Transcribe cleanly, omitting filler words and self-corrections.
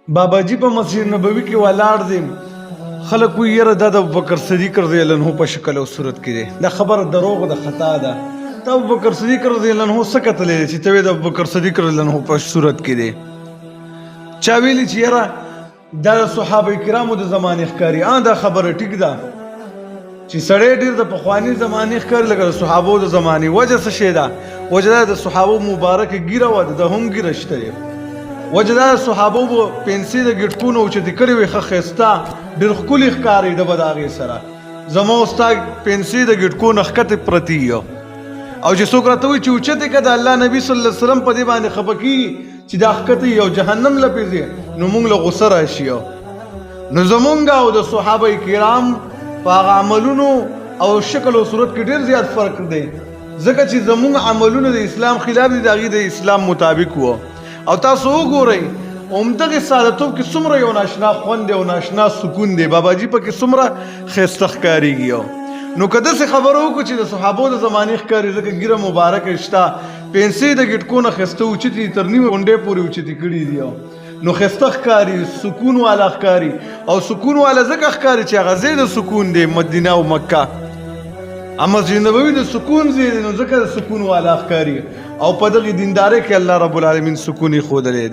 بابا جی په مسجد نبوي کې ولاړ دي، خلک وایي یاره دا د ابوبکر صدیق رضی الله عنه په شکل او صورت کې دی. دا خبره دروغ ده، خطا ده. ته ابوبکر صدیق رضی الله عنه څه کتلی دی چې ته وایې د ابوبکر صدیق رضی الله عنه په صورت کې دی؟ چا ویلي چې یاره دا د صحابه کرامو د زمانې ښکاري؟ دا خبره ټیک ده چې سړی ډېر د پخواني زمانې ښکاري لکه د صحابو د زمانې. وجه څه شی ده؟ وجه دا د صحابو مبارکه ږیره وه، د هم ږیره شته دی. وجه دا د صحابو به پنسې د ګټکونو اوچتې کړې وې، ښه ښایسته ډېر ښکلي ښکارېده به د هغې سره. زما او ستا پنسې د ګټکو نه ښکتې پرتې یو، او چې څوک راته وایي چې اوچتې که د الله نبي صلی الله علیه وسلم په دې باندې خفه کېږي چې دا ښکته یو جهنم لپې ځي، نو موږ له غوسه راشي. نو زمونږ او د صحابه کرام په هغه عملونو او شکل او صورت کې ډېر زیات فرق دی، ځکه چې زمونږ عملونه د اسلام خلاف دي، د هغې د اسلام مطابق وو. او تاسو وګورئ همدغې سادهتوب کې څومره یو ناشنا خوند دی او ناشنا سکون دی. بابا جي پکې څومره ښایسته ښکارېږي. نو که داسې خبره وکړو چې د صحابو د زمانې ښکاري، ځکه ږیره مبارکه شته، پنسې د ګټکو نه ښایسته اوچتې تر نیمې غونډۍ پورې اوچتې کړي دي، نو ښایسته ښکاري، سکون والا ښکاري. او سکون والا ځکه ښکاري چې هغه ځای د سکون دی، مدینه او مکه. مسجد نبوي د سکون ځای دی، نو ځکه د سکون والا ښکاري. او په دغې دیندارۍ کې الله رب العالمین سکون یې ښودلی دی.